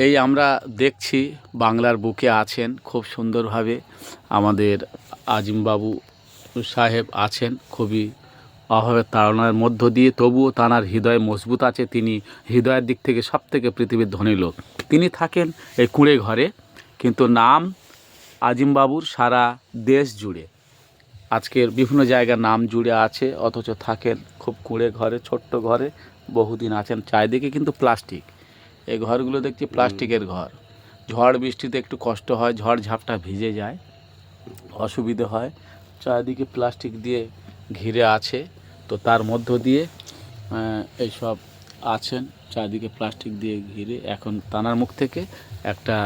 এই আমরা দেখছি বাংলার বুকে আছেন খুব সুন্দরভাবে আমাদের আজিমবাবু সাহেব আছেন খুবই অভাবের তাড়নার মধ্য দিয়ে, তবুও তাঁর হৃদয় মজবুত আছে। তিনি হৃদয়ের দিক থেকে সবথেকে পৃথিবীর ধনী লোক। তিনি থাকেন এই কুঁড়ে ঘরে, কিন্তু নাম আজিমবাবুর সারা দেশ জুড়ে, আজকের বিভিন্ন জায়গার নাম জুড়ে আছে, অথচ থাকেন খুব কুঁড়ে ঘরে, ছোট্ট ঘরে বহুদিন আছেন। চারিদিকে কিন্তু প্লাস্টিক, এই ঘরগুলো দেখছি প্লাস্টিকের ঘর। ঝড় বৃষ্টিতে একটু কষ্ট হয়, ঝড় ঝাপটা ভিজে যায়, অসুবিধে হয়। চারিদিকে প্লাস্টিক দিয়ে ঘিরে আছে, তো তার মধ্য দিয়ে এইসব আছেন, চারিদিকে প্লাস্টিক দিয়ে ঘিরে। এখন তানার মুখ থেকে একটা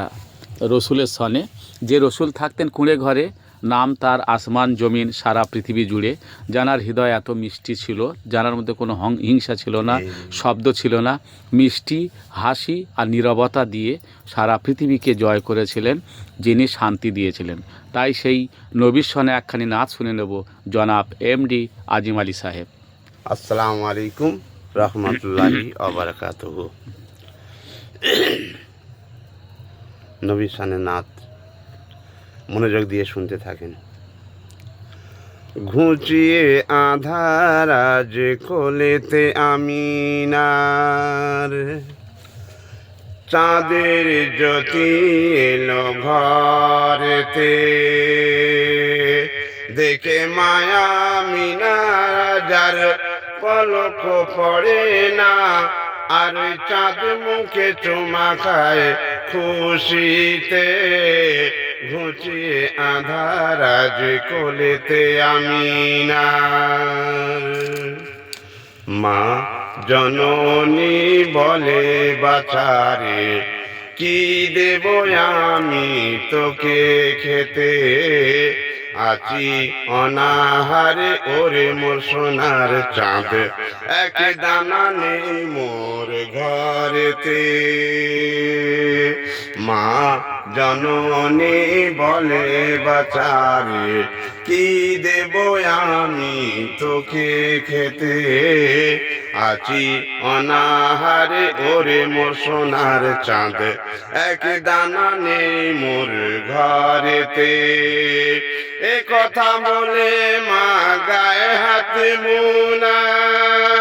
রসুলের সনে, যে রসুল থাকতেন কুঁড়ে ঘরে, নাম তার আসমান জমিন সারা পৃথিবী জুড়ে। জানার হৃদয় এত মিষ্টি ছিল, জানার মধ্যে কোনো হিংসা ছিল না, শব্দ ছিল না, মিষ্টি হাসি আর নীরবতা দিয়ে সারা পৃথিবীকে জয় করেছিলেন, যিনি শান্তি দিয়েছিলেন। তাই সেই নবীর সনে একখানি নাচ শুনে নেব জনাব এমডি আজিম আলী সাহেব। আসসালামু আলাইকুম রহমতুল্লাহি ওয়া বারাকাতুহু। নবীর শানে নাত মনোযোগ দিয়ে শুনতে থাকেন। ঘুচিয়ে আধার আজ কোলেতে আমিনার, চাঁদের জ্যোতি এলো ঘরেতে, দেখে মায়া মিনার যার পলক পড়ে না, আর চাঁদ মুখে চুমা খায় খুশিতে। ঘুচিয়ে আধার আজ কোলেতে আমিনার, মা জননী বলে বাছারে, কি দেব আমি তোকে খেতে, আছি অনাহারে ওরে মোর সোনার চাঁদ, এক দানা নেই মোর ঘরেতে। মা জননী বলে বাছারে, কি দেব আমি তোকে খেতে, আছি অনাহারে ওরে মোর সোনার চাঁদ, এক দানা নেই মোর ঘরেতে। এ কথা বলে মা গায়ে হাত মুনায়,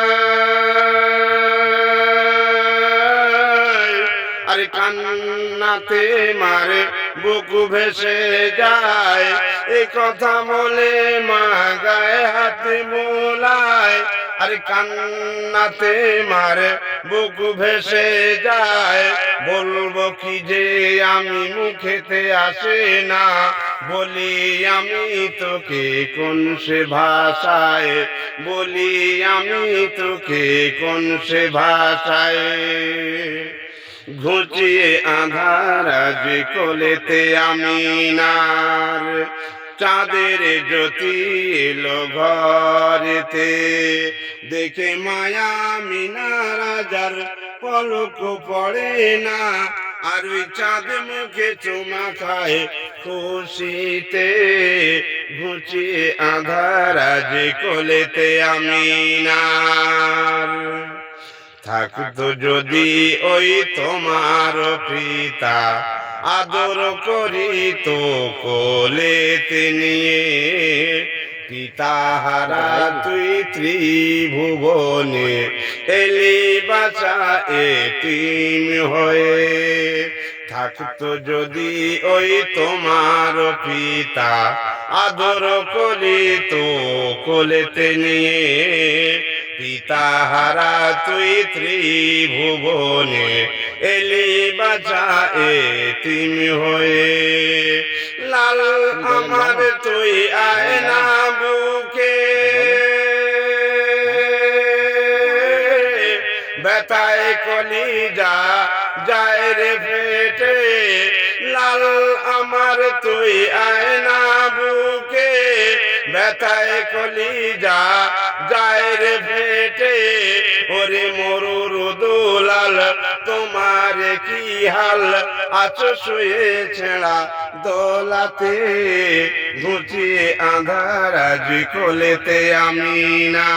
আরে কান্নাতে মারে বুক ভেসে যায়। এ কথা বলে মা গায়ে হাত মুলায়, আরে কান্নাতে মারে বুক ভেসে যায়। বলবো কি যে আমি মুখেতে আসে না, বলি আমি তোকে কোন সে ভাষায়, বলি আমি তোকে কোন সে ভাষায়। ঘুচিয়ে আধার আজ কোলেতে আমিনার, চাঁদের জ্যোতি এলো ঘরেতে, দেখে মায়া মিনার যার পলক পড়ে না, আর ওই চাঁদ মুখে চুমা খায় খুশিতে। ঘুচিয়ে আধার আজ কোলেতে আমিনার, থাকতো যদি ওই তোমার পিতা, আদর করিত কোলেতে নিয়ে। পিতা হারা তুই ত্রিভুবনে, এলি বাঁচা এতিম হয়ে। থাকতো যদি ওই তোমার পিতা, আদর করিত কোলেতে নিয়ে। পিতা হারা তুই ত্রিভুবনে, এলি বাঁচা এতিম হয়ে। লাল আমার তুই আয় না বুকে, ব্যথায় কলিজা যায় রে ফেটে। লাল আমার তুই আয় না বুকে, ব্যথায় কলিজা যায় রে ফেটে। ওরে মরুর দুলাল তোমার কি হাল, আছো শুয়ে ছেঁড়া দোলাতে। ঘুচিয়ে আধার আজ কোলেতে আমিনার,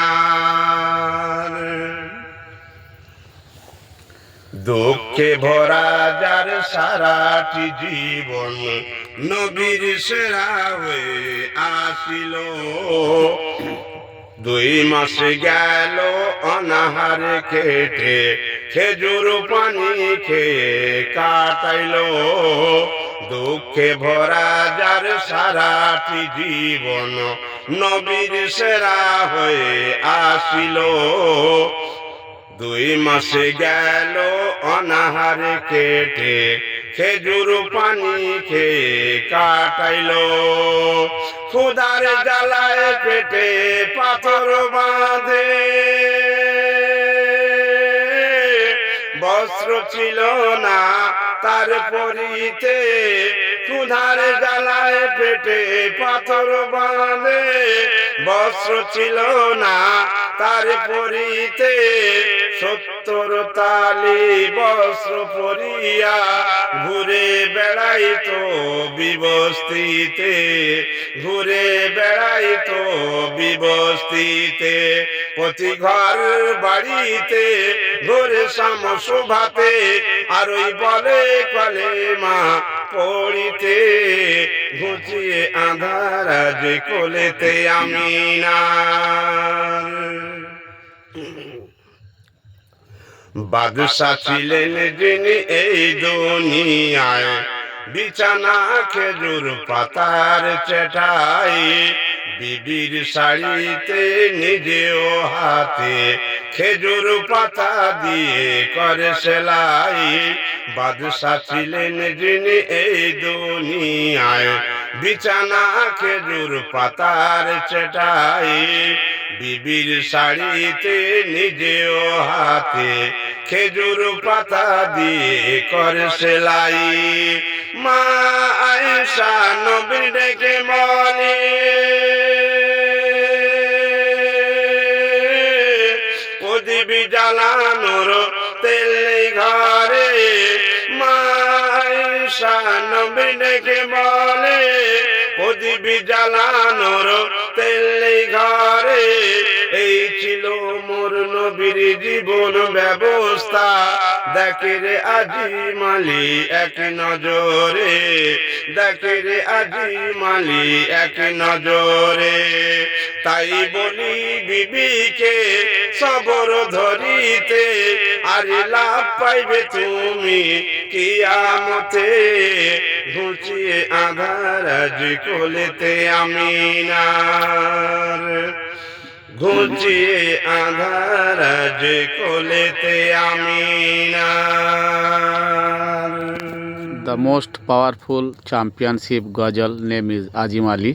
দুঃখে ভরা যার সারাটি জীবন নবীর সেরা হয়ে আসিল। 2 মাস গেল অনাহারে কেটে, খেজুর পানি খেয়ে কাটাইল। দুঃখে ভরা যার সারাটি জীবন নবীর সেরা হয়ে আসিল। 2 মাস গেল অনাহারে কেটে, খেজুর পানি খেয়ে কাটাইল। ক্ষুধার জ্বালায় পেটে পাথর বাঁধে, বস্ত্র ছিল না তার পরিতে। ক্ষুধার জ্বালায় পেটে পাথর বাঁধে, বস্ত্র ছিল না তার পরিতে। 70 তালি বস্ত্র পরিয়া ঘুরে বেড়াইতো বিবস্তিতে, ঘুরে বেড়াইতো বিবস্তিতে। প্রতি ঘর বাড়িতে ঘরে শামসুভাতে, আর ওই বলে কলেমা পড়িতে। ঘুচিয়ে আঁধার আজ কোলেতে আমিনার। বাদশা ছিলেন যিনি এই দুনিয়ায়, বিছানা খেজুর পাতার চেটাই। বিবির শাড়িতে নিজেও হাতে খেজুর পাতা দিয়ে করে সেলাই। বাদশা ছিলেন যিনি এই দুনিয়ায়, বিছানা খেজুর পাতার চেটাই। বিবির শাড়িতে নিজেও হাতে খেজুর পাতা দিয়ে করে সেলাই। মা আয়েশা নবীর ডেকে বলে, প্রদীপ জ্বালানোর তেল নেই ঘরে। মা আয়েশা নবীর ডেকে বলে, প্রদীপ জ্বালানোর তেল নেই ঘরে। এই ছিল মোর নবীর জীবন ব্যবস্থা, দেখে রে আজি মালি এক নজরে, দেখে রে আজি মালি এক নজরে। তাই বলি বিবিকে সবর ধরিতে, আরে লাভ পাইবে তুমি কিয়ামতে। ঘুচিয়ে আঁধার আজ কোলেতে আমিনার, ঘুচিয়ে আঁধার আজ কোলেতে আমিনার। The most powerful championship ghazal name is Azim Ali.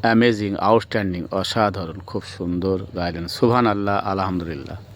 Amazing, outstanding, অসাধারণ, খুব সুন্দর গাইলেন। সুবহানাল্লাহ, আলহামদুলিল্লাহ।